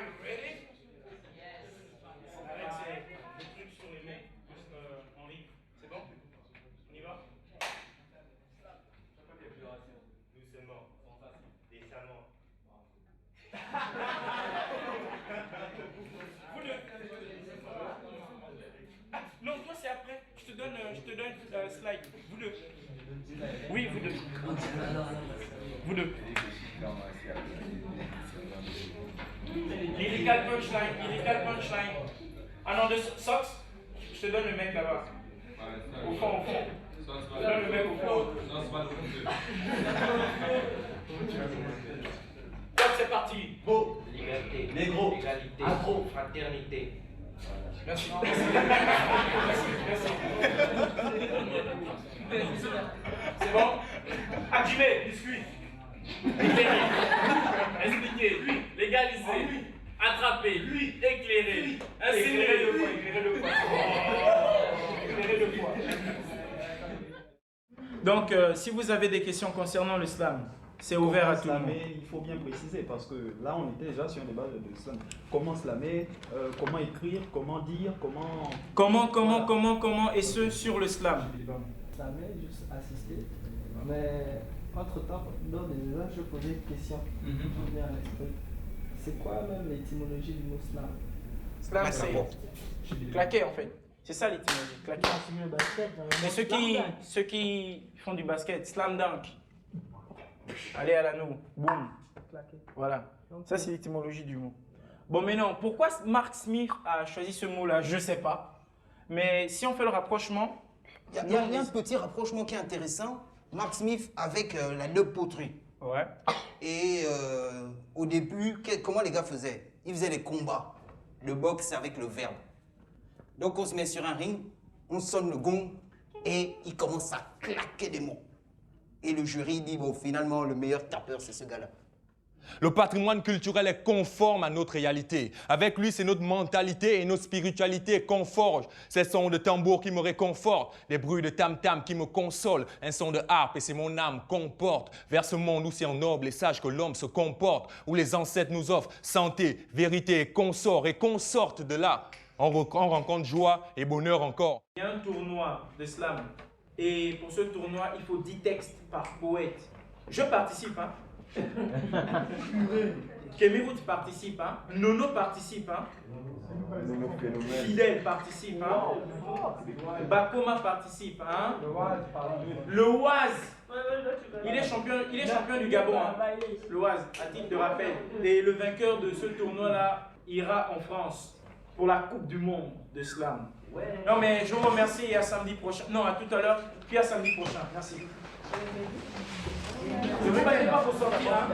you ready? Arrête ces trucs sur les mecs, juste en ligne. C'est bon? On y va? Doucement, décemment. Vous deux. Ah, non, toi c'est après. Je te donne slide. Vous deux. Oui, vous deux. Vous deux. Lyrical punchline. Ah non, de Sox, je te donne le mec là-bas. Au fond. Je te donne le mec au fond. Top, c'est parti. Beau, liberté, négro, égalité, afro, fraternité. Merci. C'est bon? Activé, discute. Éclairer, expliquer, légaliser, attraper, éclairer, incinérer. Éclairer le poids. Donc, si vous avez des questions concernant l'islam, c'est ouvert à tout le monde. Il faut bien préciser parce que là on était déjà sur un débat de l'islam. Comment slamer, comment écrire, comment dire, Comment et ce sur l'islam. Slamer, juste assister. Mais entre-temps, lors des débats, je posais une question qui me vient à l'esprit. C'est quoi même l'étymologie du mot slam? Slam, c'est claquer en fait. C'est ça l'étymologie, claquer. Mais ceux qui font du basket, slam dunk. Allez à l'anneau, boum. Voilà. Ça, c'est l'étymologie du mot. Bon, mais non, pourquoi Mark Smith a choisi ce mot-là, je ne sais pas. Mais si on fait le rapprochement... Il y a un petit rapprochement qui est intéressant. Mark Smith avec la dub poterie. Ouais. Et au début, comment les gars faisaient? Ils faisaient les combats. Le boxe avec le verbe. Donc on se met sur un ring, on sonne le gong et il commence à claquer des mots. Et le jury dit, bon, finalement, le meilleur tapeur, c'est ce gars-là. Le patrimoine culturel est conforme à notre réalité. Avec lui, c'est notre mentalité et notre spiritualité qu'on forge. Ces sons de tambour qui me réconfortent, des bruits de tam-tam qui me consolent, un son de harpe et c'est mon âme qu'on porte vers ce monde où c'est en noble et sage que l'homme se comporte, où les ancêtres nous offrent santé, vérité, consort et qu'on sorte de là. On rencontre joie et bonheur encore. Il y a un tournoi de slam. Et pour ce tournoi, il faut 10 textes par poète. Je participe, hein. Kemirut participe, hein. Nono participe, hein. Fidel participe, hein. Bakoma participe, hein. Le Oaz, il est champion du Gabon, hein. Le Oaz, à titre de rappel. Et le vainqueur de ce tournoi-là ira en France pour la Coupe du Monde de slam. Non mais je vous remercie et à samedi prochain. Non, à tout à l'heure, puis à samedi prochain. Merci. Ne vous battez pas pour sortir, hein.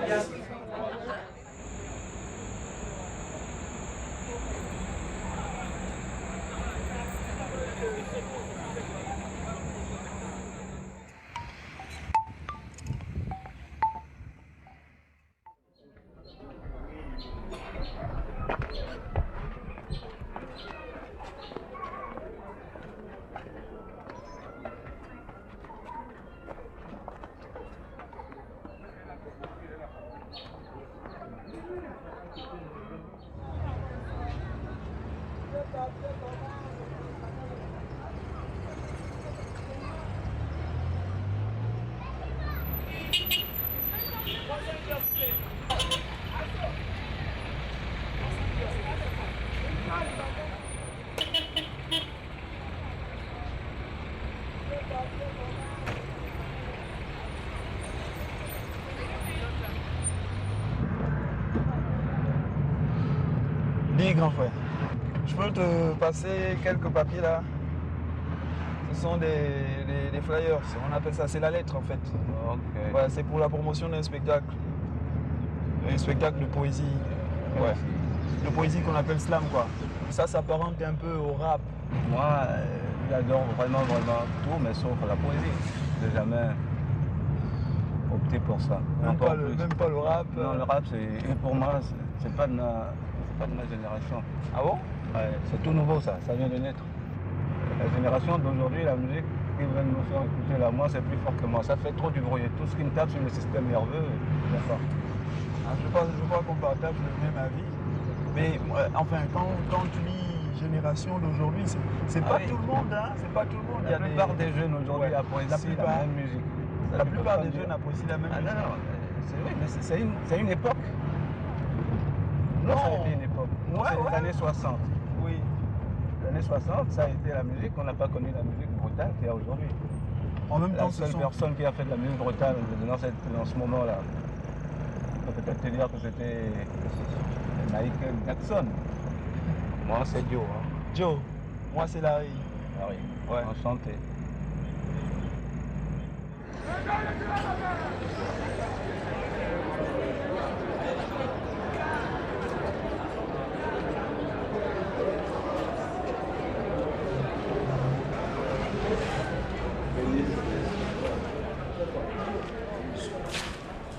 Dis grand frère, je peux te passer quelques papiers là. Ce sont des flyers, on appelle ça, c'est la lettre en fait. Ok. Ouais, c'est pour la promotion d'un spectacle. Un spectacle de poésie. Ouais. De poésie qu'on appelle slam quoi. Ça s'apparente un peu au rap. Moi, j'adore vraiment tout, mais sauf la poésie. Je n'ai jamais opté pour ça. Même pas le rap. Non, le rap, pour moi, c'est pas de ma génération. Ah bon? Ouais, c'est tout nouveau ça vient de naître. La génération d'aujourd'hui, la musique qu'ils veulent nous faire écouter là, moi c'est plus fort que moi. Ça fait trop du bruit. Tout ce qui me tape sur le système nerveux, d'accord. Je pense qu'on partage le même avis. Mais enfin, quand tu lis génération d'aujourd'hui, c'est pas tout le monde, hein, c'est pas tout le monde. La plupart des jeunes aujourd'hui apprécient la même musique. La plupart des jeunes apprécient la même musique. Non, c'est vrai, mais c'est une époque. Non, ça a été une époque. Nous, c'est les années 60. Oui. Les années 60, ça a été la musique. On n'a pas connu la musique brutale qu'il y a aujourd'hui. En même temps, La seule personne qui a fait de la musique brutale dans ce moment-là, on peut peut-être te dire que c'était Michael Jackson. Moi, c'est Joe. Hein. Joe, moi c'est Larry. Larry, Ouais. enchanté.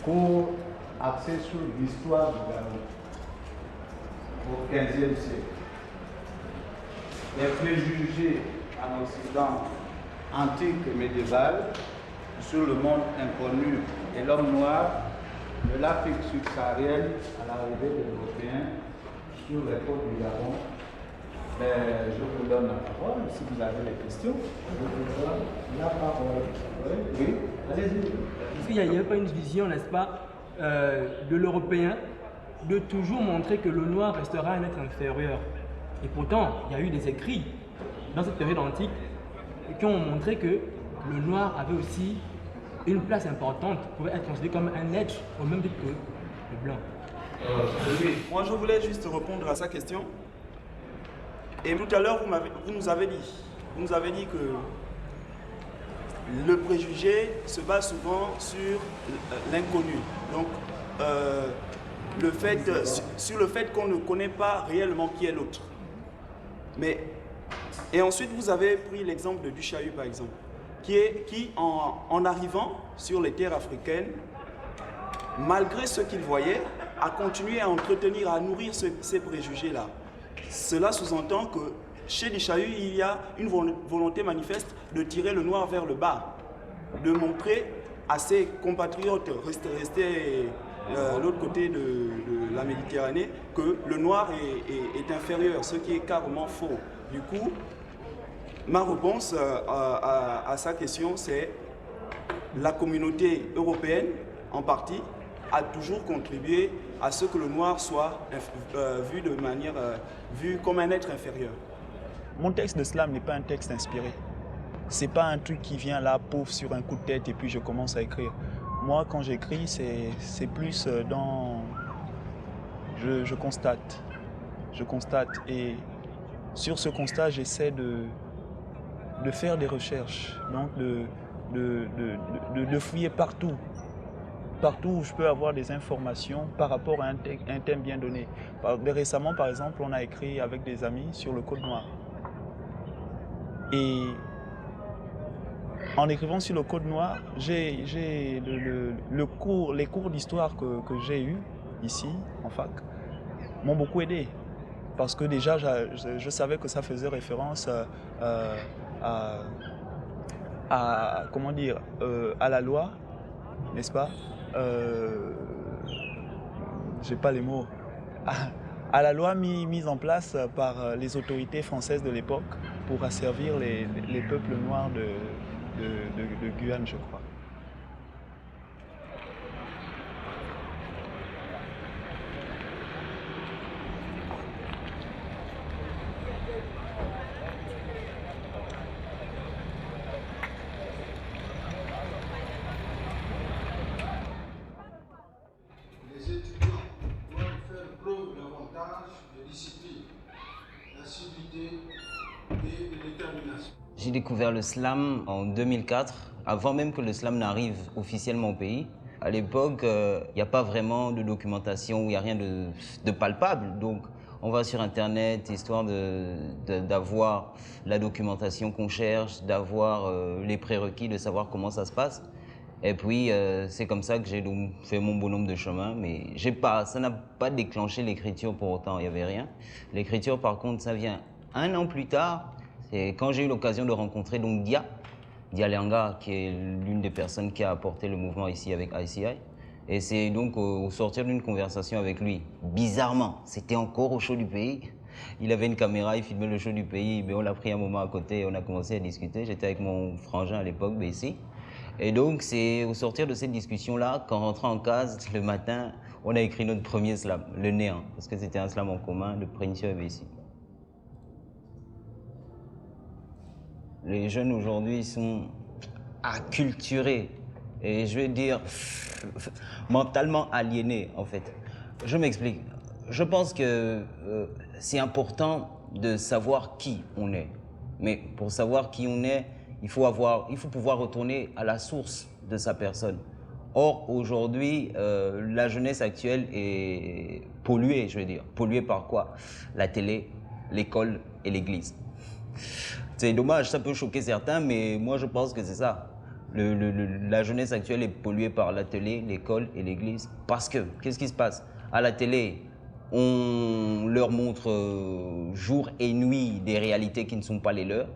Cours axé sur l'histoire du Gabon au XVe siècle. Les préjugés en Occident antique et médiéval sur le monde inconnu et l'homme noir de l'Afrique subsaharienne à l'arrivée des Européens sur les côtes du Gabon. Je vous donne la parole. Si vous avez des questions, je vous donne la parole. Oui, allez-y. Est-ce qu'il n'y a pas une vision, n'est-ce pas, de l'Européen de toujours montrer que le noir restera un être inférieur? Et pourtant, il y a eu des écrits dans cette période antique qui ont montré que le noir avait aussi une place importante, pouvait être considéré comme un être au même titre que le blanc. Moi, je voulais juste répondre à sa question. Et tout à l'heure, vous nous avez dit que le préjugé se base souvent sur l'inconnu. Donc, sur le fait qu'on ne connaît pas réellement qui est l'autre. Et ensuite, vous avez pris l'exemple de Duchahu, par exemple, qui en arrivant sur les terres africaines, malgré ce qu'il voyait, a continué à entretenir, à nourrir ces préjugés-là. Cela sous-entend que chez Duchahu, il y a une volonté manifeste de tirer le noir vers le bas, de montrer à ses compatriotes restés l'autre côté de la Méditerranée que le noir est inférieur, ce qui est carrément faux. Du coup, ma réponse à sa question, c'est la communauté européenne, en partie, a toujours contribué à ce que le noir soit vu comme un être inférieur. Mon texte de slam n'est pas un texte inspiré. C'est pas un truc qui vient là, pauvre, sur un coup de tête et puis je commence à écrire. Moi, quand j'écris, c'est plus dans... Je constate. Je constate et sur ce constat, j'essaie de faire des recherches, donc de fouiller partout. Partout où je peux avoir des informations par rapport à un thème bien donné. Récemment, par exemple, on a écrit avec des amis sur le Code noir. Et en écrivant sur le Code noir, les cours d'histoire que j'ai eus ici, en fac, m'ont beaucoup aidé. Parce que déjà, je savais que ça faisait référence comment dire, à la loi, n'est-ce pas? J'ai pas les mots. À la loi mise en place par les autorités françaises de l'époque pour asservir les peuples noirs de Guyane, je crois. Les étudiants doivent faire preuve davantage de discipline, d'assiduité et de détermination. J'ai découvert le slam en 2004, avant même que le slam n'arrive officiellement au pays. À l'époque, il n'y a pas vraiment de documentation, il n'y a rien de palpable. Donc, on va sur Internet, histoire d'avoir la documentation qu'on cherche, d'avoir les prérequis, de savoir comment ça se passe. Et puis, c'est comme ça que j'ai fait mon bonhomme de chemin. Mais ça n'a pas déclenché l'écriture pour autant, il n'y avait rien. L'écriture, par contre, ça vient un an plus tard. C'est quand j'ai eu l'occasion de rencontrer donc Dia Lianga, qui est l'une des personnes qui a apporté le mouvement ici avec ICI. Et c'est donc au sortir d'une conversation avec lui, bizarrement, c'était encore au show du pays. Il avait une caméra, il filmait le show du pays, mais on l'a pris un moment à côté et on a commencé à discuter. J'étais avec mon frangin à l'époque, BC. Et donc, c'est au sortir de cette discussion-là, qu'en rentrant en case, le matin, on a écrit notre premier slam, le néant, parce que c'était un slam en commun de Princio et BC. Les jeunes aujourd'hui sont acculturés et je vais dire mentalement aliénés en fait. Je m'explique. Je pense que c'est important de savoir qui on est. Mais pour savoir qui on est, il faut pouvoir retourner à la source de sa personne. Or, aujourd'hui, la jeunesse actuelle est polluée, je veux dire. Polluée par quoi? La télé, l'école et l'église. C'est dommage, ça peut choquer certains, mais moi je pense que c'est ça. La jeunesse actuelle est polluée par la télé, l'école et l'église. Parce que, qu'est-ce qui se passe? À la télé, on leur montre jour et nuit des réalités qui ne sont pas les leurs.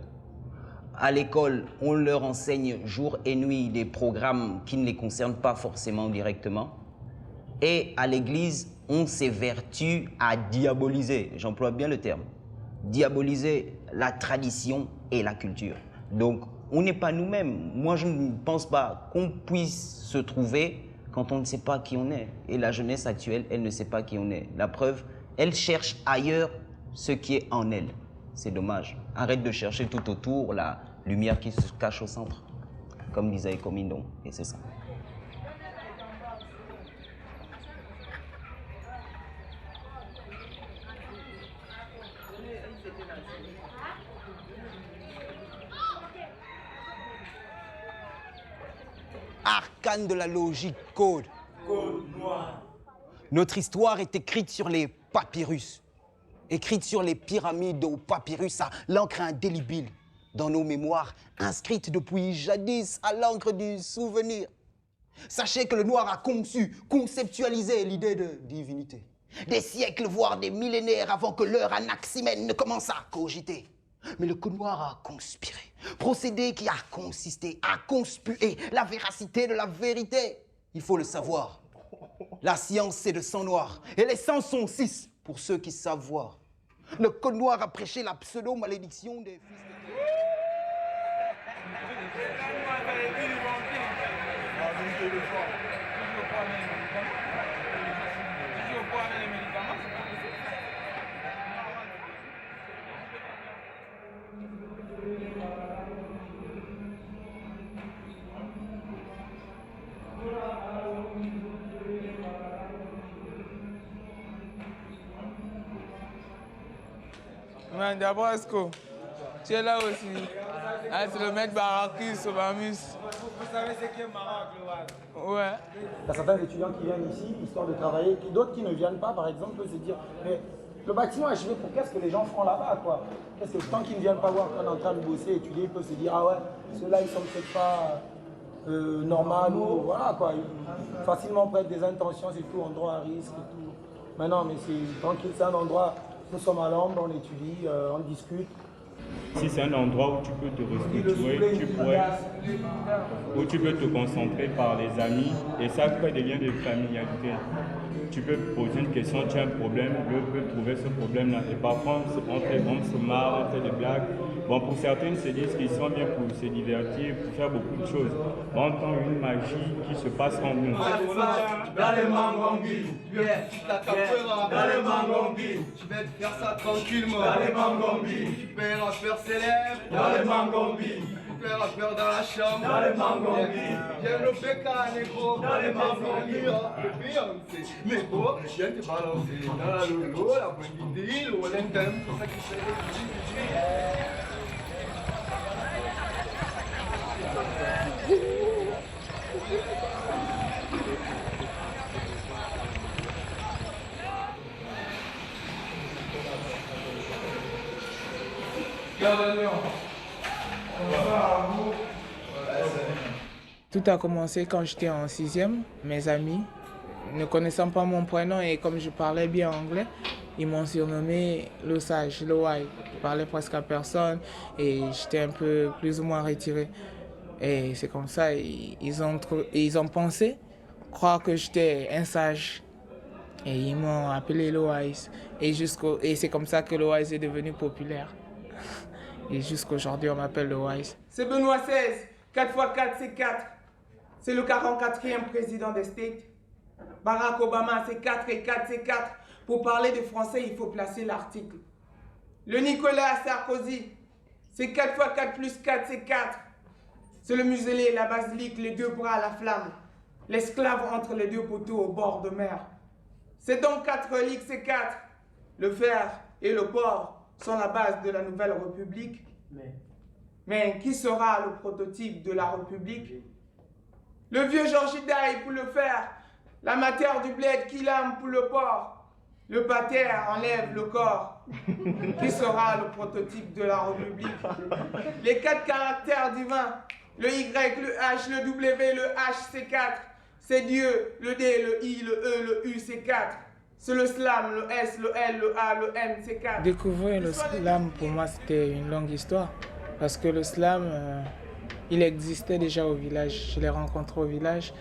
À l'école, on leur enseigne jour et nuit des programmes qui ne les concernent pas forcément directement. Et à l'église, on s'évertue à diaboliser, j'emploie bien le terme, diaboliser la tradition et la culture. Donc, on n'est pas nous-mêmes. Moi, je ne pense pas qu'on puisse se trouver quand on ne sait pas qui on est. Et la jeunesse actuelle, elle ne sait pas qui on est. La preuve, elle cherche ailleurs ce qui est en elle. C'est dommage. Arrête de chercher tout autour la lumière qui se cache au centre, comme disait Comindon, et c'est ça. Arcane de la logique, code. Code noir. Notre histoire est écrite sur les papyrus, écrite sur les pyramides au papyrus à l'encre indélébile, dans nos mémoires, inscrite depuis jadis à l'encre du souvenir. Sachez que le noir a conçu, conceptualisé l'idée de divinité. Des siècles, voire des millénaires avant que l'heure anaximène ne commence à cogiter. Mais le code noir a conspiré, procédé qui a consisté à conspuer la véracité de la vérité. Il faut le savoir. La science, c'est de sang noir, et les sangs sont 6 pour ceux qui savent voir. Le code noir a prêché la pseudo-malédiction des fils de Dieu. D'abord, Esco, tu es là aussi. Ah, c'est le maître Barakis, Sobamus. Vous savez ce qui est marrant avec le WAD? Ouais. Il y a certains étudiants qui viennent ici, histoire de travailler, d'autres qui ne viennent pas, par exemple, peuvent se dire, mais le bâtiment est achevé, pour qu'est-ce que les gens font là-bas, quoi? Qu'est-ce que tant qu'ils ne viennent pas voir qu'on est en train de bosser, étudier, ils peuvent se dire, ah ouais, ceux-là, ils sont peut-être pas normal ou voilà, quoi. Facilement prêtent des intentions, c'est tout, endroit à risque et tout. Mais non, mais c'est tranquille, c'est un endroit. Nous sommes à l'ombre, on étudie, on discute. Si c'est un endroit où tu peux te restructurer, où tu peux te concentrer par les amis et ça crée des liens de familiarité. Tu peux poser une question, tu as un problème, l'autre peut trouver ce problème-là. Et parfois, on se marre, on fait des blagues. Bon, pour certaines, se disent qu'ils sont bien pour se divertir, pour faire beaucoup de choses. On entend une magie qui se passe en nous. Dans les mangongis, ta capoeira, dans les mangongis, tu vas te faire ça tranquillement, dans les mangongis, tu peux un rappeur célèbre, dans les mangongis, tu peux un rappeur dans la chambre, dans les mangongis, j'aime le béca négro, dans les mangongis, le Beyoncé, négro, viens te balancer dans la lolo, la bonne idée, le Wellington, c'est ça qui fait le Tout a commencé quand j'étais en 6e. Mes amis, ne connaissant pas mon prénom et comme je parlais bien anglais, ils m'ont surnommé le sage, le wise. Je parlais presque à personne et j'étais un peu plus ou moins retiré. Et c'est comme ça, ils ont pensé croire que j'étais un sage. Et ils m'ont appelé Loïs. Et c'est comme ça que Loïs est devenu populaire. Et jusqu'aujourd'hui, on m'appelle Loïs. C'est Benoît XVI. 4 x 4, c'est 4. C'est le 44e président des States. Barack Obama, c'est 4 et 4, c'est 4. Pour parler de français, il faut placer l'article. Le Nicolas Sarkozy, c'est 4 x 4 plus 4, c'est 4. C'est le muselé, la basilique, les deux bras à la flamme. L'esclave entre les deux poteaux au bord de mer. C'est donc 4 reliques, c'est 4. Le fer et le porc sont la base de la nouvelle République. Mais qui sera le prototype de la République? Le vieux Georges Daille pour le fer, la matière du bled qui lame pour le porc. Le pater enlève le corps. Qui sera le prototype de la République? Les 4 caractères divins, le Y, le H, le W, le H, c'est 4. C'est Dieu, le D, le I, le E, le U, c'est 4. C'est le slam, le S, le L, le A, le M, c'est 4. Découvrir le slam, pour moi, c'était une longue histoire. Parce que le slam, il existait déjà au village. Je l'ai rencontré au village,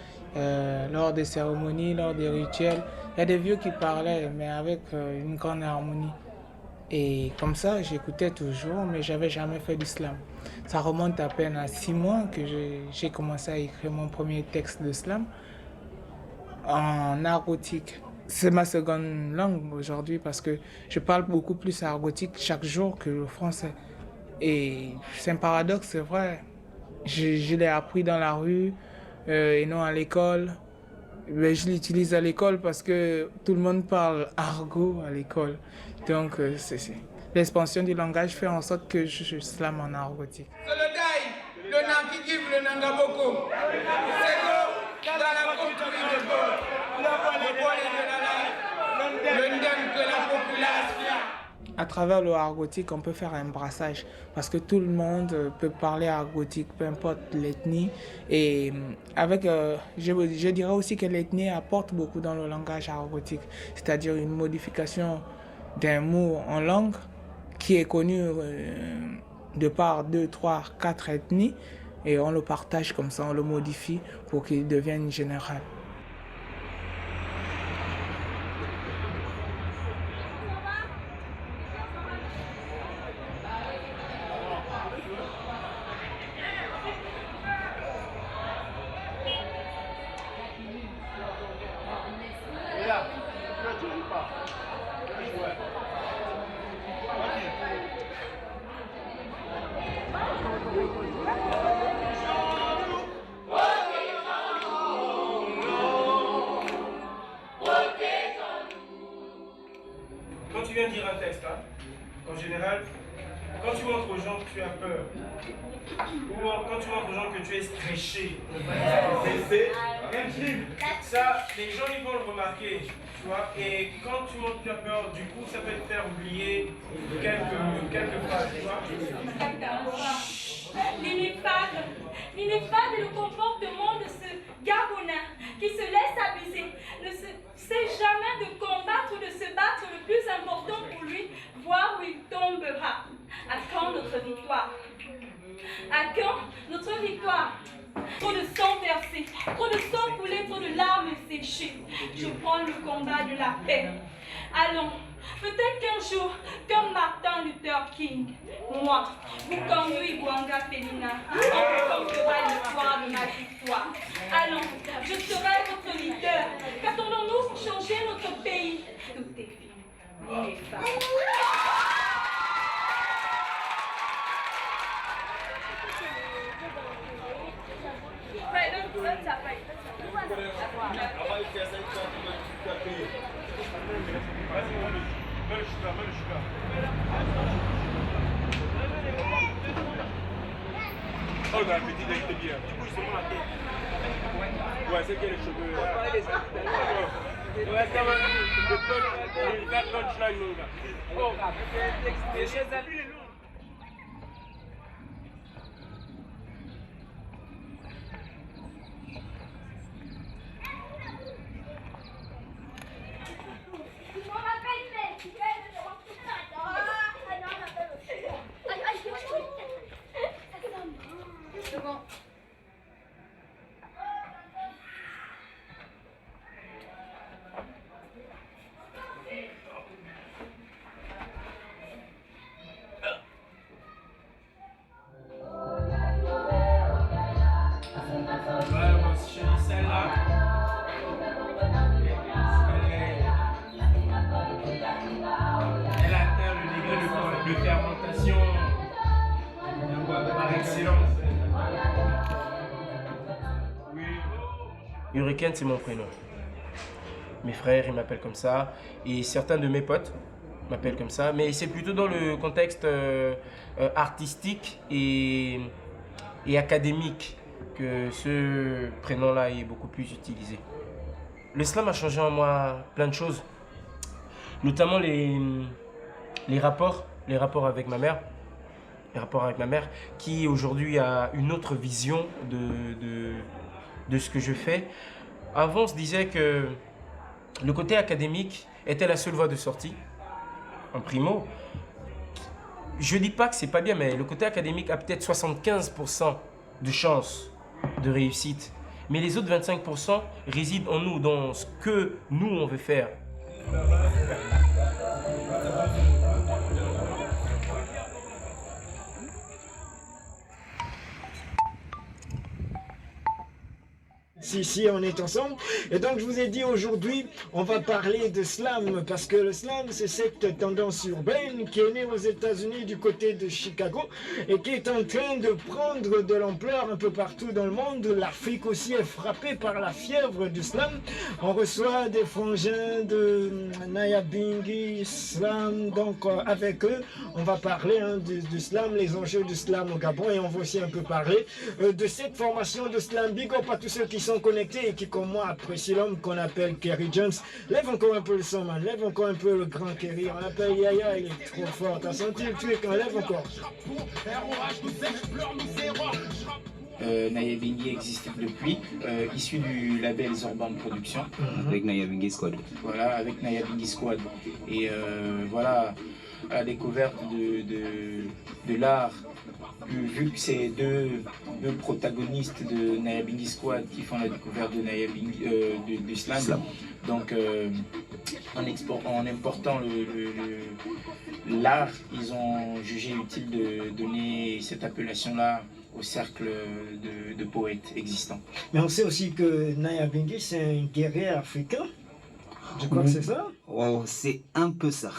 lors des cérémonies, lors des rituels. Il y a des vieux qui parlaient, mais avec une grande harmonie. Et comme ça, j'écoutais toujours, mais je n'avais jamais fait du slam. Ça remonte à peine à 6 mois que j'ai commencé à écrire mon premier texte de slam en argotique. C'est ma seconde langue aujourd'hui parce que je parle beaucoup plus argotique chaque jour que le français. Et c'est un paradoxe, c'est vrai. Je l'ai appris dans la rue et non à l'école. Mais je l'utilise à l'école parce que tout le monde parle argot à l'école. Donc l'expansion du langage fait en sorte que je slame en argotique. C'est le Daï, le Nankikif, le Nangaboko. C'est l'eau dans la culture de Go. Le bol est de la life. Le ndem que la population. À travers le argotique, on peut faire un brassage parce que tout le monde peut parler argotique, peu importe l'ethnie. Et avec, je dirais aussi que l'ethnie apporte beaucoup dans le langage argotique, c'est-à-dire une modification d'un mot en langue qui est connu de par 2, 3, 4 ethnies et on le partage comme ça, on le modifie pour qu'il devienne général. Quand tu viens dire un texte, hein, en général, quand tu montres aux gens que tu as peur, ou quand tu montres aux gens que tu es stressé, ça, les gens ils vont le remarquer, tu vois, et quand tu montres que tu as peur, du coup, ça peut te faire oublier quelques phrases, tu vois. L'ineffable est le comportement de ce Gabonais qui se laisse abuser, ne sait jamais de combattre ou de se battre. Le plus important pour lui, voir où il tombera. À quand notre victoire? À quand notre victoire? Trop de sang versé, trop de sang coulé, trop de larmes séchées. Je prends le combat de la paix. Allons, peut-être qu'un jour, comme Martin Luther King, moi, Bukangu Igwanga Felina, on portera l'histoire de ma victoire. Allons, je serai votre leader. Qu'attendons-nous pour changer notre pays? Tout est fini, les femmes. Oh, la petite, elle était bien. Du coup, c'est mon la tête. Ouais, c'est qu'elle les cheveux. Ouais, ça va. Le punchline, là. Oh, c'est chez elle. Hurricane, c'est mon prénom. Mes frères, ils m'appellent comme ça. Et certains de mes potes m'appellent comme ça. Mais c'est plutôt dans le contexte artistique et académique que ce prénom-là est beaucoup plus utilisé. Le slam a changé en moi plein de choses. Notamment les rapports avec ma mère. Les rapports avec ma mère qui aujourd'hui a une autre vision de ce que je fais. Avant, on se disait que le côté académique était la seule voie de sortie, en primo. Je ne dis pas que c'est pas bien, mais le côté académique a peut-être 75% de chance de réussite. Mais les autres 25% résident en nous, dans ce que nous, on veut faire. Si, on est ensemble. Et donc, je vous ai dit aujourd'hui, on va parler de slam, parce que le slam, c'est cette tendance urbaine qui est née aux États-Unis du côté de Chicago et qui est en train de prendre de l'ampleur un peu partout dans le monde. L'Afrique aussi est frappée par la fièvre du slam. On reçoit des frangins de Nyabinghi Slam. Donc, avec eux, on va parler du slam, les enjeux du slam au Gabon, et on va aussi un peu parler de cette formation de slam. Big up à tous ceux qui sont connectés et qui, comme moi, apprécient l'homme qu'on appelle Kerry Jones. Lève encore un peu le son, man. Lève encore un peu le grand Kerry. On l'appelle Yaya, il est trop fort. T'as senti le truc, hein? Lève encore. Nyabinghi existe depuis, issu du label Zorban Productions. Avec Nyabinghi Squad. Voilà, avec Nyabinghi Squad. Et voilà, à la découverte de l'art, vu que c'est deux protagonistes de Nyabinghi Squad qui font la découverte de du slam. Donc en important l'art, ils ont jugé utile de donner cette appellation-là au cercle de poètes existants. Mais on sait aussi que Nyabinghi, c'est un guerrier africain. Je crois que c'est ça. Oh, c'est un peu ça.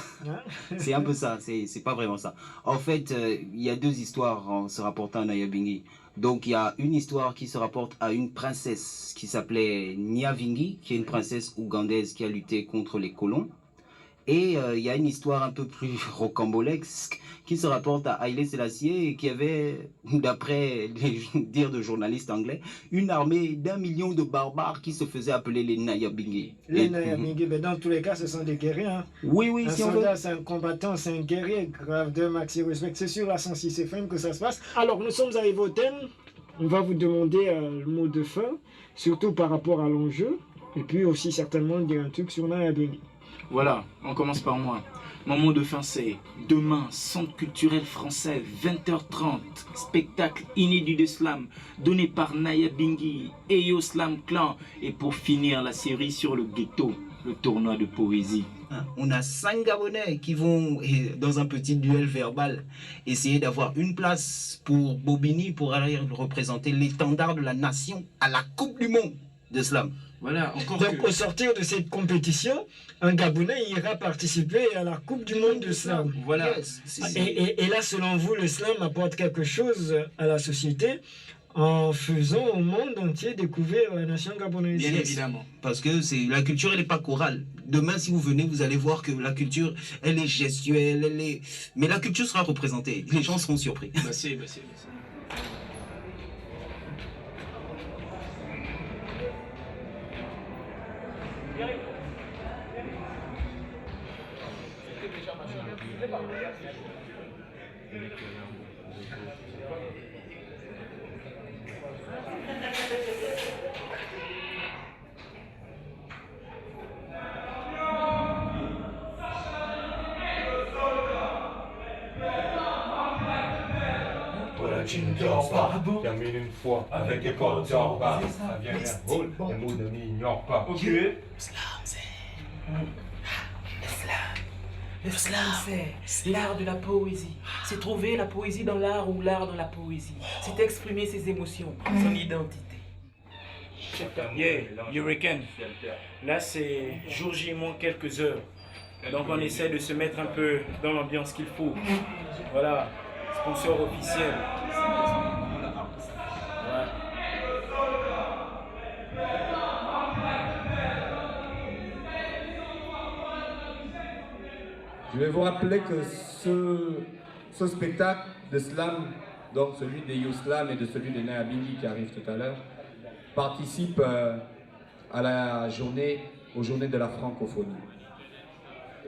C'est un peu ça, c'est pas vraiment ça. En fait, il y a deux histoires en se rapportant à Nyabinghi. Donc il y a une histoire qui se rapporte à une princesse qui s'appelait Nyabinghi, qui est une princesse ougandaise qui a lutté contre les colons. Et il y a une histoire un peu plus rocambolesque qui se rapporte à Haïlé Sélassié et qui avait, d'après les dires de journalistes anglais, une armée d'1 million de barbares qui se faisaient appeler les Nyabinghi. Les Nyabinghi, mais dans tous les cas, ce sont des guerriers. Hein. Oui, un si soldat, c'est un combattant, c'est un guerrier. Grave de maxi respect. C'est sur la 106 FM que ça se passe. Alors, nous sommes arrivés au thème. On va vous demander le mot de fin, surtout par rapport à l'enjeu, et puis aussi certainement dire un truc sur Nyabinghi. Voilà, on commence par moi. Mon mot de fin c'est demain, Centre culturel français, 20h30, spectacle inédit de slam donné par Nyabinghi et Yo Slam Clan. Et pour finir la série sur le ghetto, le tournoi de poésie. On a 5 Gabonais qui vont, dans un petit duel verbal, essayer d'avoir une place pour Bobigny pour aller représenter l'étendard de la nation à la Coupe du Monde de slam. Voilà, donc au sortir de cette compétition, un Gabonais ira participer à la Coupe du Monde de slam. Voilà. Et là, selon vous, le slam apporte quelque chose à la société en faisant au monde entier découvrir la nation gabonaise. Bien évidemment. Parce que la culture, elle n'est pas chorale. Demain, si vous venez, vous allez voir que la culture, elle est gestuelle, mais la culture sera représentée. Les gens seront surpris. C'est. Tu ne dors pas, termine une fois avec des cordes dors pas. Ça vient d'un rôle, les mots ne m'ignorent pas. Ok. Le slam, c'est l'art de la poésie. C'est trouver la poésie dans l'art ou l'art dans la poésie. C'est exprimer ses émotions, son identité. Yeah, Hurricane. Là, c'est jour J, il manque quelques heures. Donc, on essaie de se mettre un peu dans l'ambiance qu'il faut. Voilà, sponsor officiel. Ouais. Je vais vous rappeler que ce spectacle de slam, donc celui des YouSlam et de celui de Nyabinghi qui arrive tout à l'heure, participe aux journées de la francophonie.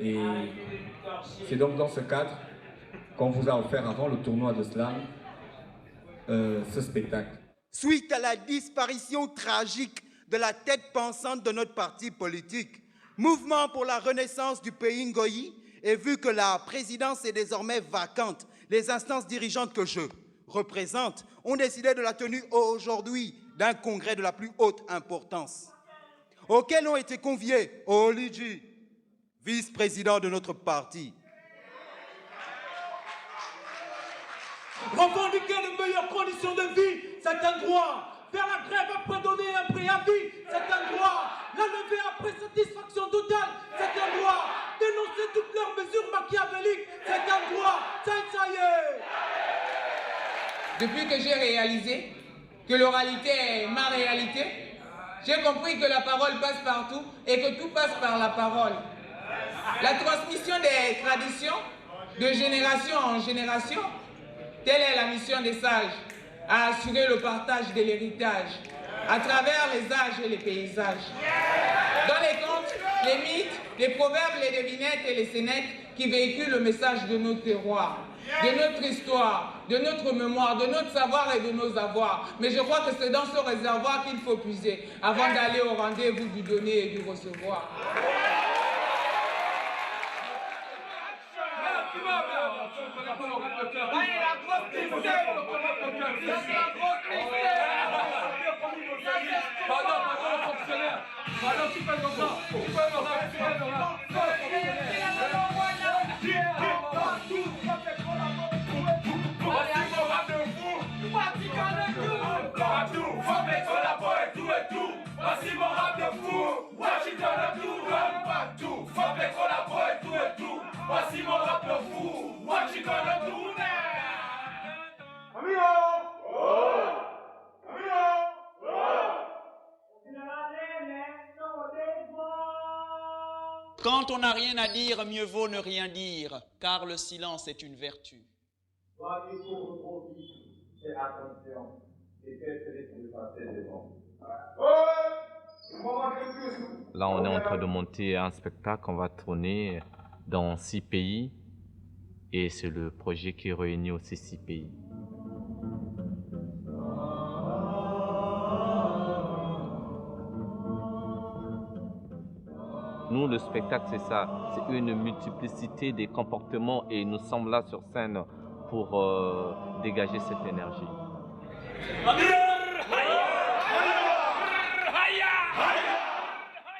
Et c'est donc dans ce cadre qu'on vous a offert avant le tournoi de slam ce spectacle. Suite à la disparition tragique de la tête pensante de notre parti politique, Mouvement pour la renaissance du pays Ngoyi, et vu que la présidence est désormais vacante, les instances dirigeantes que je représente ont décidé de la tenue aujourd'hui d'un congrès de la plus haute importance, auquel ont été conviés Olidji, vice-président de notre parti. Revendiquer les meilleures conditions de vie, c'est un droit. Faire la grève après donner un préavis, c'est un droit. La lever après satisfaction totale, c'est un droit. Dénoncer toutes leurs mesures machiavéliques, c'est un droit. Ça y est. Depuis que j'ai réalisé que l'oralité est ma réalité, j'ai compris que la parole passe partout et que tout passe par la parole. La transmission des traditions de génération en génération, telle est la mission des sages, à assurer le partage de l'héritage à travers les âges et les paysages. Dans les contes, les mythes, les proverbes, les devinettes et les scénettes qui véhiculent le message de nos terroirs, de notre histoire, de notre mémoire, de notre savoir et de nos avoirs. Mais je crois que c'est dans ce réservoir qu'il faut puiser avant d'aller au rendez-vous du donner et du recevoir. Quand on n'a rien à dire, mieux vaut ne rien dire, car le silence est une vertu. Là, on est en train de monter un spectacle qu'on va tourner dans 6 pays. Et c'est le projet qui réunit aussi 6 pays. Nous, le spectacle, c'est ça. C'est une multiplicité des comportements et nous sommes là sur scène pour dégager cette énergie.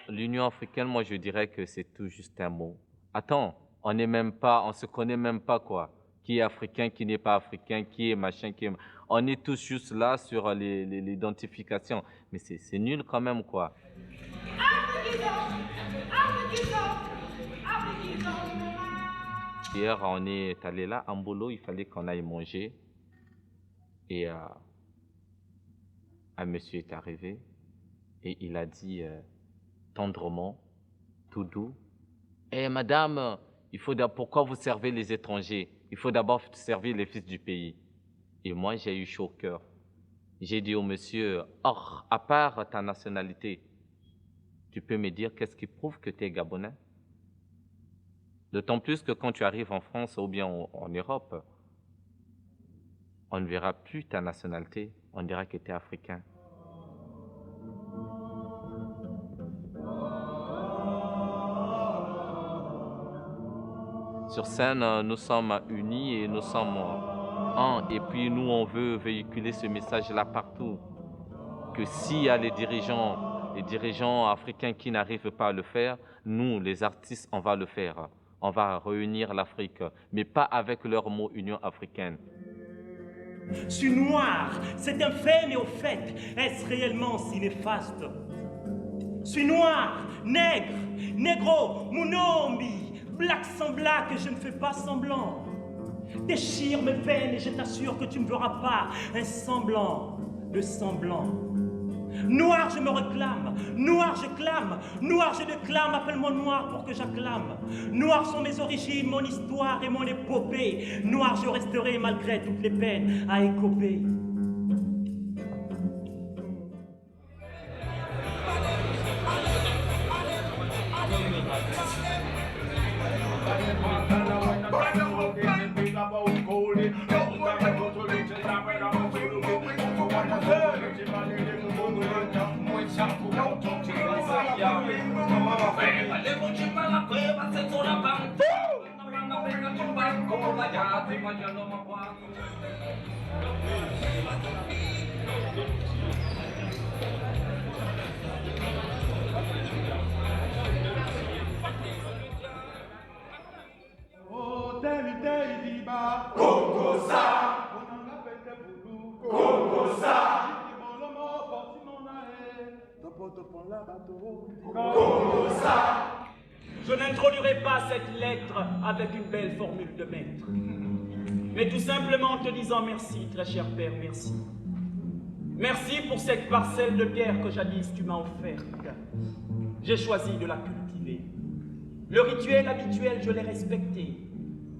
L'Union africaine, moi, je dirais que c'est tout juste un mot. Attends, on ne se connaît même pas, quoi. Qui est africain, qui n'est pas africain, qui est machin, qui est... On est tous juste là sur l'identification. Mais c'est nul quand même, quoi. Hier, on est allé là, en boulot, il fallait qu'on aille manger. Et un monsieur est arrivé et il a dit tendrement, tout doux, « Eh madame, pourquoi vous servez les étrangers? Il faut d'abord servir les fils du pays. » Et moi, j'ai eu chaud au cœur. J'ai dit au monsieur, « Or, à part ta nationalité, tu peux me dire qu'est-ce qui prouve que tu es Gabonais? » D'autant plus que quand tu arrives en France ou bien en Europe, on ne verra plus ta nationalité, on dira que tu es africain. Sur scène, nous sommes unis et nous sommes un. Et puis nous, on veut véhiculer ce message-là partout. Que s'il y a les dirigeants africains qui n'arrivent pas à le faire, nous, les artistes, on va le faire. On va réunir l'Afrique, mais pas avec leur mot Union africaine. Je suis noir, c'est un fait, mais au fait, est-ce réellement si néfaste? Je suis noir, nègre, négro, munombi, black sans black, et je ne fais pas semblant. Déchire mes veines et je t'assure que tu ne verras pas un semblant de semblant. Noir, je me réclame. Noir, je clame. Noir, je déclame. Appelle-moi noir pour que j'acclame. Noir sont mes origines, mon histoire et mon épopée. Noir, je resterai malgré toutes les peines à écoper. Je n'introduirai pas cette lettre avec une belle formule de maître, mais tout simplement en te disant merci, très cher père, merci. Merci pour cette parcelle de terre que jadis tu m'as offerte. J'ai choisi de la cultiver. Le rituel habituel, je l'ai respecté.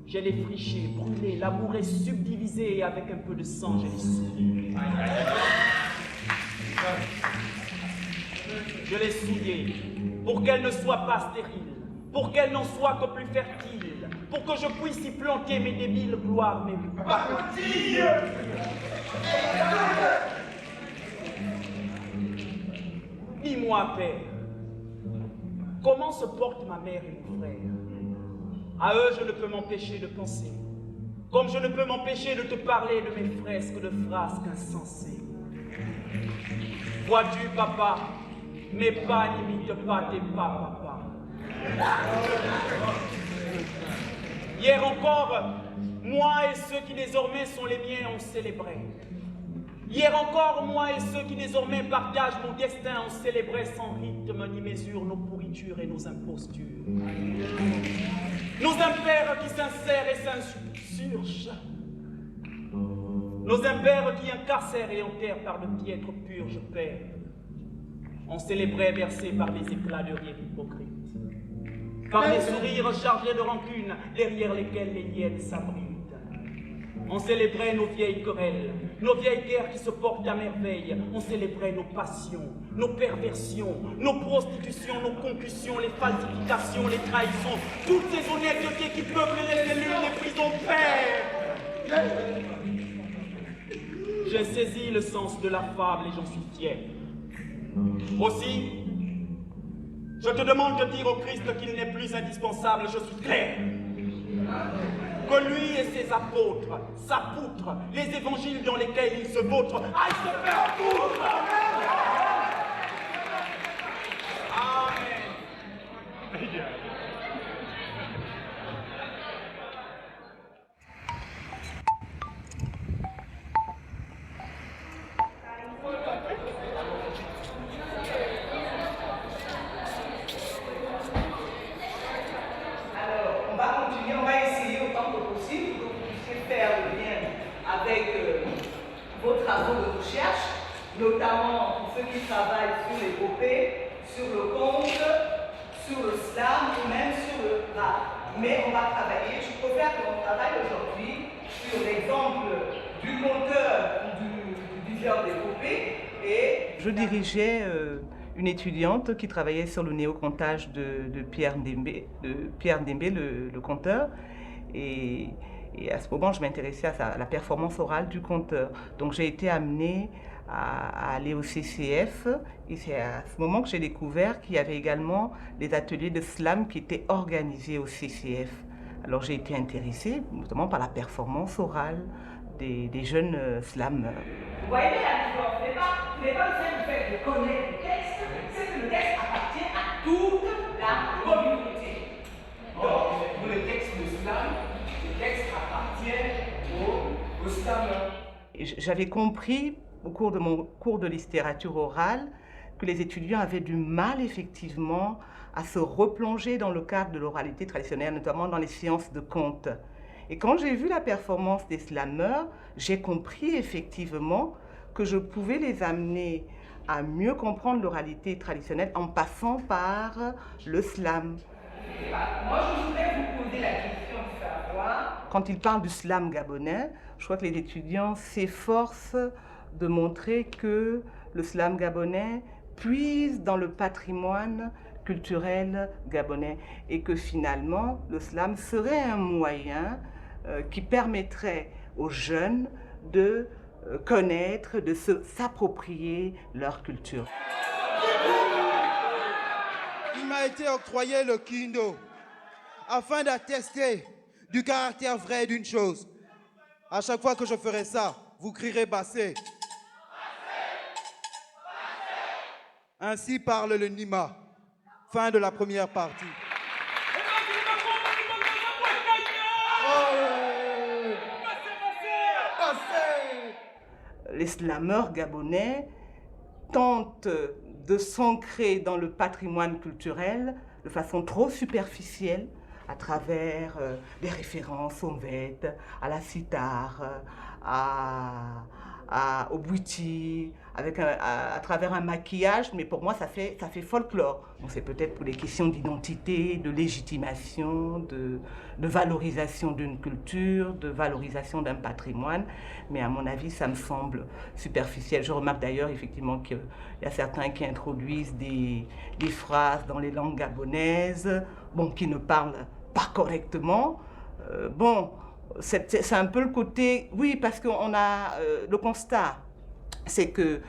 Je l'ai friché, brûlé, l'amour est subdivisé et avec un peu de sang, je l'ai souillé. Je l'ai souillée pour qu'elle ne soit pas stérile, pour qu'elle n'en soit que plus fertile, pour que je puisse y planter mes débiles gloires, mes pacotilles. Dis-moi, père, comment se portent ma mère et mon frère? À eux, je ne peux m'empêcher de penser, comme je ne peux m'empêcher de te parler de mes fresques de frasques insensées. Vois-tu, papa, mes pas n'imitent pas tes pas, papa. Hier encore, moi et ceux qui désormais sont les miens ont célébré. Hier encore, moi et ceux qui désormais partagent mon destin ont célébré sans rythme ni mesure nos pourritures et nos impostures. Nos impairs qui s'insèrent et s'insurgent. Nos impairs qui incarcèrent et enterrent par de piètres purges pères. On célébrait bercés par des éclats de rire hypocrites. Par des sourires chargés de rancune, derrière lesquels les hyènes s'abritent. On célébrait nos vieilles querelles, nos vieilles guerres qui se portent à merveille. On célébrait nos passions, nos perversions, nos prostitutions, nos concussions, les falsifications, les trahisons, toutes ces honnêtetés qui peuplent les cellules, les prisons pères. J'ai saisi le sens de la fable et j'en suis fier. Aussi, je te demande de dire au Christ qu'il n'est plus indispensable, je suis clair. Que lui et ses apôtres, sa poutre, les évangiles dans lesquels il se vautre, aillent se faire foutre. Amen. Vos travaux de recherche, notamment pour ceux qui travaillent sur l'épopée, sur le conte, sur le slam ou même sur le rap. Mais on va travailler, je préfère qu'on travaille aujourd'hui sur l'exemple du conteur ou du diseur d'épopée. Et je dirigeais une étudiante qui travaillait sur le néocontage de Pierre Ndembe, le conteur. Et à ce moment, je m'intéressais à la performance orale du conteur. Donc j'ai été amenée à aller au CCF. Et c'est à ce moment que j'ai découvert qu'il y avait également des ateliers de slam qui étaient organisés au CCF. Alors j'ai été intéressée, notamment par la performance orale des jeunes slameurs. Vous voyez la différence, ce n'est pas le simple fait de connaître le texte, c'est que le texte appartient à toute la communauté. Donc, pour le texte de slam, le texte appartient aux slameurs. J'avais compris au cours de mon cours de littérature orale que les étudiants avaient du mal effectivement à se replonger dans le cadre de l'oralité traditionnelle, notamment dans les séances de conte. Et quand j'ai vu la performance des slameurs, j'ai compris effectivement que je pouvais les amener à mieux comprendre l'oralité traditionnelle en passant par le slam. Moi, je voudrais vous poser la question de savoir, quand il parle du slam gabonais, je crois que les étudiants s'efforcent de montrer que le slam gabonais puise dans le patrimoine culturel gabonais et que finalement, le slam serait un moyen qui permettrait aux jeunes de connaître, de s'approprier leur culture. Il m'a été octroyé le Kindo afin d'attester du caractère vrai d'une chose. À chaque fois que je ferai ça, vous crierez Bassé. Ainsi parle le Nima. Fin de la première partie. Les slameurs gabonais tentent de s'ancrer dans le patrimoine culturel de façon trop superficielle à travers des références au Mvède, à la sitar, au bouiti, à travers un maquillage, mais pour moi ça fait folklore. Bon, c'est peut-être pour des questions d'identité, de légitimation, de valorisation d'une culture, de valorisation d'un patrimoine, mais à mon avis ça me semble superficiel. Je remarque d'ailleurs effectivement qu'il y a certains qui introduisent des phrases dans les langues gabonaises, bon, qui ne parlent pas correctement. Bon, c'est un peu le côté, oui, parce qu'on a le constat, c'est que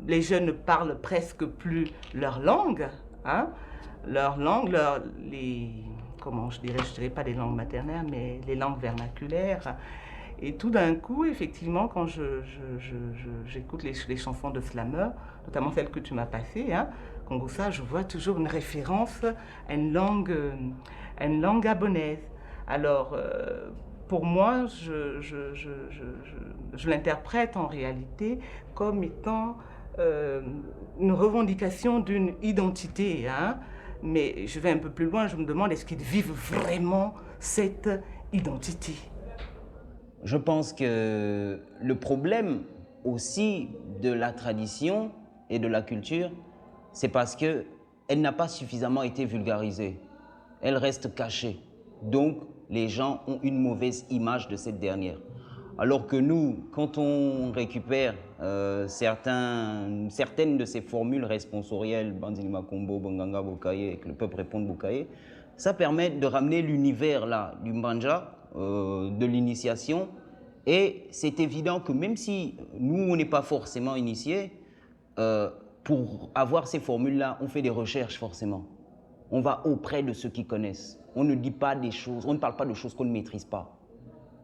les jeunes ne parlent presque plus leur langue, hein, comment je dirais pas des langues maternelles, mais les langues vernaculaires. Et tout d'un coup, effectivement, quand j'écoute les chansons de slameurs, notamment celle que tu m'as passée, hein, Kongosa, je vois toujours une référence à une langue gabonaise. Alors, pour moi, je l'interprète en réalité comme étant une revendication d'une identité. Hein, mais je vais un peu plus loin, je me demande, est-ce qu'ils vivent vraiment cette identité? Je pense que le problème aussi de la tradition et de la culture, c'est parce qu'elle n'a pas suffisamment été vulgarisée. Elle reste cachée. Donc, les gens ont une mauvaise image de cette dernière. Alors que nous, quand on récupère certaines de ces formules responsorielles, Bandini Makombo, Banganga, Bokaye, que le peuple réponde Bokaye, ça permet de ramener l'univers là du Mbanja, de l'initiation. Et c'est évident que même si nous, on n'est pas forcément initiés, pour avoir ces formules-là, on fait des recherches forcément. On va auprès de ceux qui connaissent. On ne dit pas des choses, on ne parle pas de choses qu'on ne maîtrise pas.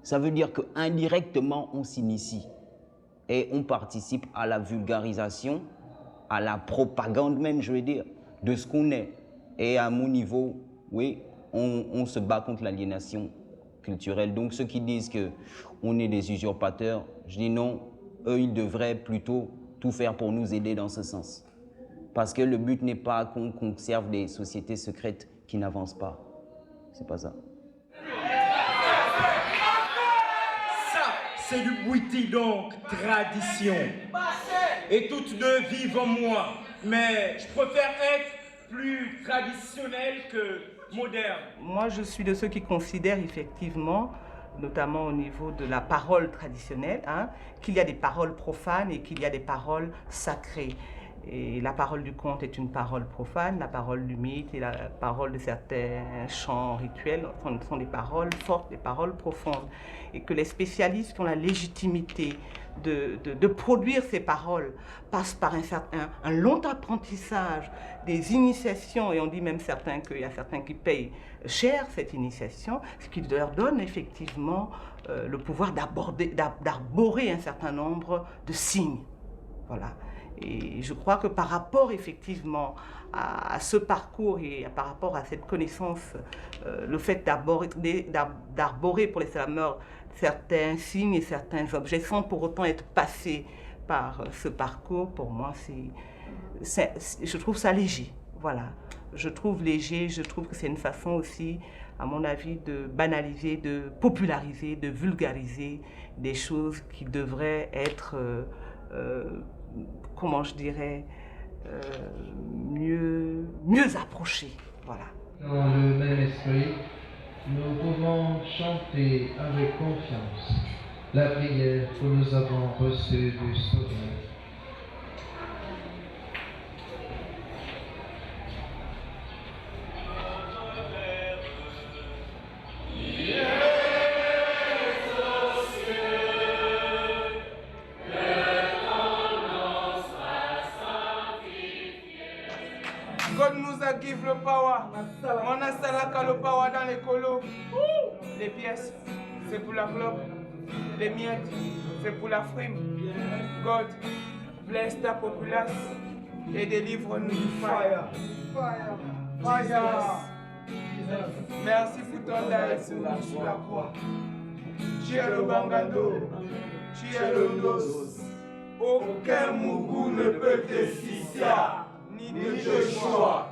Ça veut dire qu'indirectement, on s'initie et on participe à la vulgarisation, à la propagande même, je veux dire, de ce qu'on est. Et à mon niveau, oui, on se bat contre l'aliénation culturelle. Donc ceux qui disent qu'on est des usurpateurs, je dis non, eux, ils devraient plutôt tout faire pour nous aider dans ce sens. Parce que le but n'est pas qu'on conserve des sociétés secrètes qui n'avancent pas. C'est pas ça. Ça, c'est du bouiti donc, tradition. Et toutes deux vivent en moi. Mais je préfère être plus traditionnel que moderne. Moi, je suis de ceux qui considèrent effectivement, notamment au niveau de la parole traditionnelle, hein, qu'il y a des paroles profanes et qu'il y a des paroles sacrées. Et la parole du conte est une parole profane, la parole du mythe et la parole de certains chants rituels sont des paroles fortes, des paroles profondes. Et que les spécialistes qui ont la légitimité de produire ces paroles passent par un long apprentissage, des initiations, et on dit même qu'il y a certains qui payent cher cette initiation, ce qui leur donne effectivement le pouvoir d'arborer un certain nombre de signes. Voilà. Et je crois que par rapport effectivement à ce parcours et par rapport à cette connaissance, le fait d'arborer pour les slameurs certains signes et certains objets sans pour autant être passé par ce parcours, pour moi, je trouve ça léger. Voilà. Je trouve léger, je trouve que c'est une façon aussi, à mon avis, de banaliser, de populariser, de vulgariser des choses qui devraient être comment je dirais, mieux approchés. Voilà. Dans le même esprit, nous pouvons chanter avec confiance la prière que nous avons reçue du Sauveur. God nous a give le power. On a salaka le power dans les colos. Les pièces, c'est pour la clope. Les miettes, c'est pour la frime. God, bless ta populace et délivre-nous du fire. Fire. Merci pour ton aide sur la croix. Tu es le bangando, tu es le dos. Aucun mougou ne peut te sissia, ni te choix.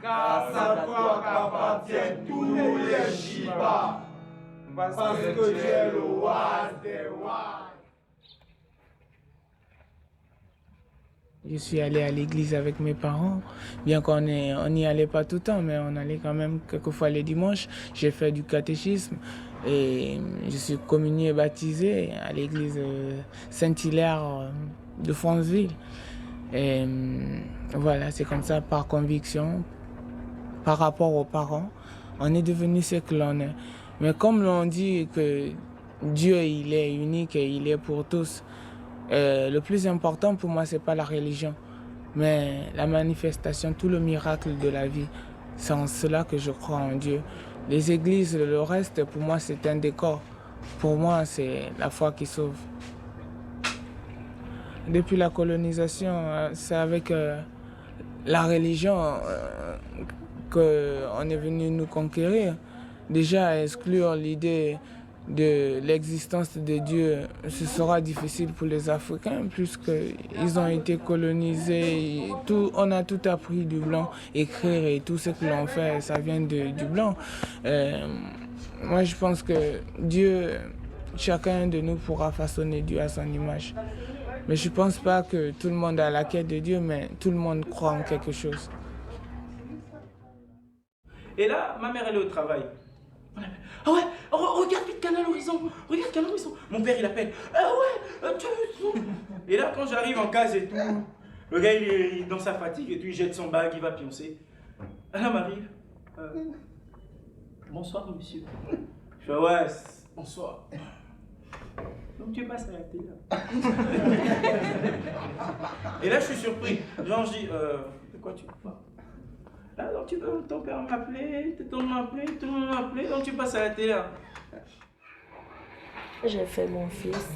Car sa toi qu'appartiennent tous les Shiba. Parce que tu es le roi des rois. Je suis allé à l'église avec mes parents, bien qu'on n'y allait pas tout le temps, mais on allait quand même quelquefois les dimanches. J'ai fait du catéchisme et je suis communié et baptisé à l'église Saint-Hilaire de Franceville. Et voilà, c'est comme ça, par conviction, par rapport aux parents, on est devenu ce que l'on est. Mais comme l'on dit que Dieu, il est unique et il est pour tous, le plus important pour moi, c'est pas la religion, mais la manifestation, tout le miracle de la vie. C'est en cela que je crois en Dieu. Les églises, le reste, pour moi, c'est un décor. Pour moi, c'est la foi qui sauve. Depuis la colonisation, c'est avec la religion qu'on est venu nous conquérir. Déjà, exclure l'idée de l'existence de Dieu, ce sera difficile pour les Africains puisqu'ils ont été colonisés. On a tout appris du blanc, écrire et tout ce que l'on fait, ça vient du blanc. Moi, je pense que Dieu, chacun de nous pourra façonner Dieu à son image. Mais je ne pense pas que tout le monde a la quête de Dieu, mais tout le monde croit en quelque chose. Et là, ma mère, elle est au travail. Ah ouais, regarde vite Canal Horizon, regarde Canal Horizon. Mon père il appelle. Ah ouais, tu as vu. Et là, quand j'arrive en case et tout, le gars il est dans sa fatigue et tout, il jette son bague, il va pioncer. Elle m'arrive. Bonsoir monsieur. Je fais ouais, bonsoir. Donc tu passes à la télé. Et là je suis surpris. Genre je dis, de quoi tu parles? Là, donc ton père m'a appelé, tout le monde m'a appelé, donc tu passes à la télé. J'ai fait mon fils.